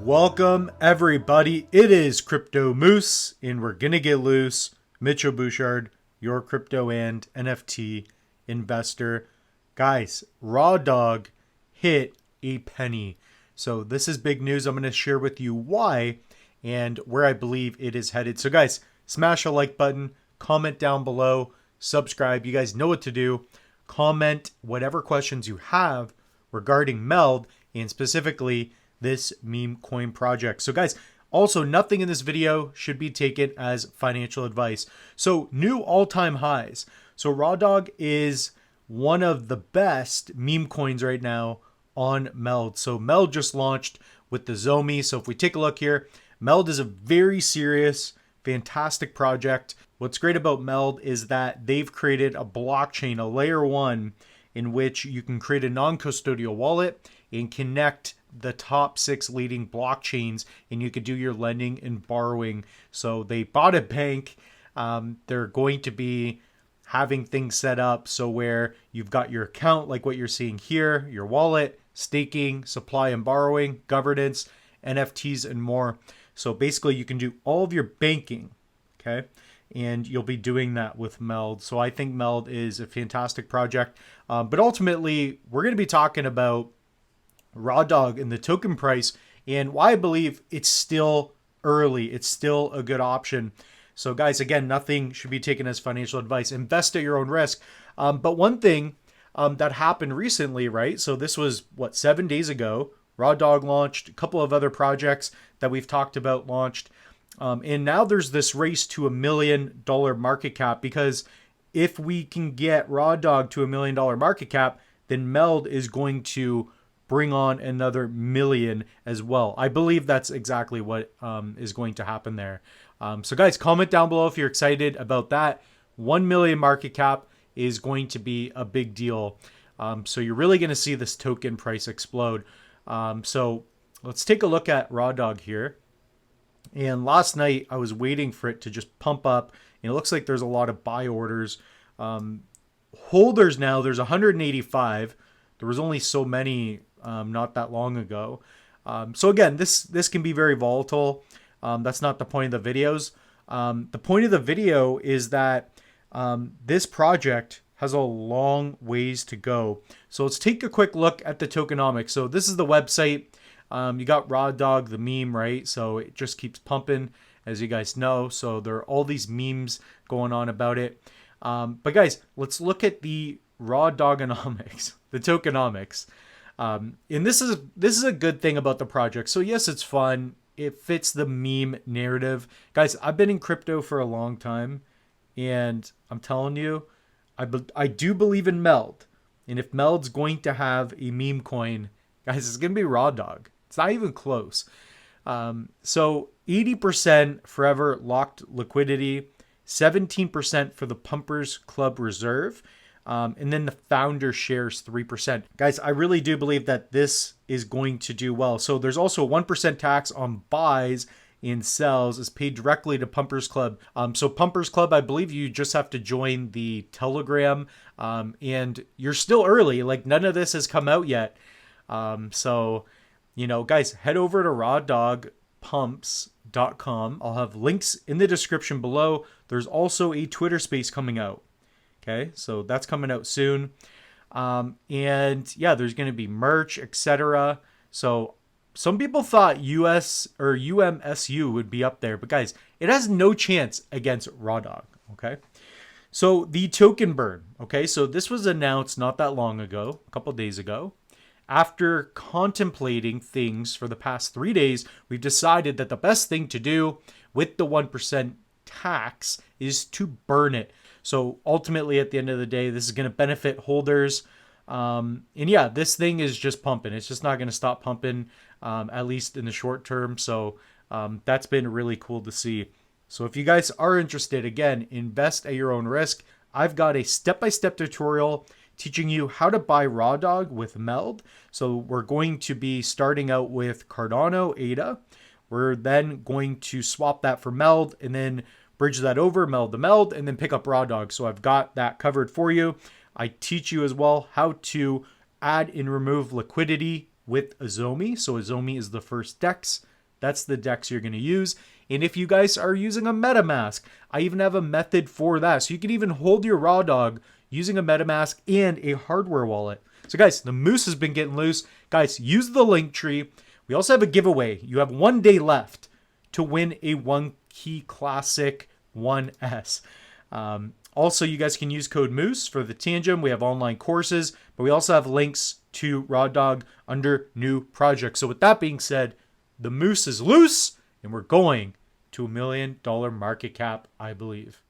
Welcome everybody. It is Crypto Moose and we're gonna get loose. Mitchell Bouchard, your crypto and NFT investor. Guys, RawDog hit a penny. So this is big news. I'm gonna share with you why and where I believe it is headed. So guys, smash a like button, comment down below, subscribe. You guys know what to do. Comment whatever questions you have regarding Meld and specifically this Memecoin project. So guys, also nothing in this video should be taken as financial advice. So new all-time highs. So RawDog is one of the best meme coins right now on Meld. So Meld just launched with the Zomi. So if we take a look here, Meld is a very serious, fantastic project. What's great about Meld is that they've created a blockchain, a layer one, in which you can create a non-custodial wallet and connect the top 6 leading blockchains, and you could do your lending and borrowing. So they bought a bank. They're going to be having things set up so where you've got your account like what you're seeing here, your wallet, staking, supply and borrowing, governance, NFTs, and more. So basically you can do all of your banking, okay? And you'll be doing that with Meld. So I think Meld is a fantastic project. But ultimately, we're going to be talking about RawDog and the token price and why I believe it's still early. It's still a good option. So guys, again, nothing should be taken as financial advice. Invest at your own risk. But one thing that happened recently, right? So this was, 7 days ago. RawDog launched. A couple of other projects that we've talked about launched. And now there's this race to $1 million market cap, because if we can get RawDog to $1 million market cap, then Meld is going to bring on another million as well. I believe that's exactly what is going to happen there. So guys, comment down below if you're excited about that. 1 million market cap is going to be a big deal. So you're really going to see this token price explode. So let's take a look at RawDog here. And last night I was waiting for it to just pump up, and it looks like there's a lot of buy orders. Holders now, there's 185. There was only so many not that long ago. So again, this can be very volatile. That's not the point of the videos. The point of the video is that this project has a long ways to go. So let's take a quick look at the tokenomics. So this is the website. You got RawDog, the meme, right? So it just keeps pumping, as you guys know. So there are all these memes going on about it. But guys, let's look at the RawDogonomics, the tokenomics. And this is a good thing about the project. So yes, it's fun. It fits the meme narrative. Guys, I've been in crypto for a long time, and I'm telling you, I do believe in Meld. And if Meld's going to have a meme coin, guys, it's going to be RawDog. It's not even close. So 80% forever locked liquidity, 17% for the PumpersClub reserve, and then the founder shares 3%. Guys, I really do believe that this is going to do well. So there's also 1% tax on buys and sells is paid directly to PumpersClub. So PumpersClub, I believe you just have to join the Telegram, and you're still early. Like, none of this has come out yet. So, you know, guys, head over to rawdogpumps.com. I'll have links in the description below. There's also a Twitter space coming out. Okay, so that's coming out soon. And yeah, there's going to be merch, etc. So some people thought US or UMSU would be up there, but guys, it has no chance against RawDog. Okay, so the token burn. Okay, so this was announced not that long ago, a couple days ago. After contemplating things for the past 3 days, we've decided that the best thing to do with the 1% tax is to burn it. So ultimately, at the end of the day, this is going to benefit holders. And yeah, this thing is just pumping. It's just not going to stop pumping, at least in the short term. So that's been really cool to see. So if you guys are interested, again, invest at your own risk. I've got a step-by-step tutorial teaching you how to buy RawDog with Meld. So we're going to be starting out with Cardano ADA. We're then going to swap that for Meld and then bridge that over, Meld to Meld, and then pick up RawDog. So I've got that covered for you. I teach you as well how to add and remove liquidity with a Zomi. So a Zomi is the first DEX that's the DEX you're going to use. And if you guys are using a MetaMask, I even have a method for that. So you can even hold your RawDog using a MetaMask and a hardware wallet. So guys, the moose has been getting loose. Guys, use the link tree. We also have a giveaway. You have 1 day left to win a One Key Classic 1S. Also, you guys can use code MOOSE for the Tangent. We have online courses, but we also have links to RawDog under new projects. So with that being said, the moose is loose and we're going to $1 million market cap, I believe.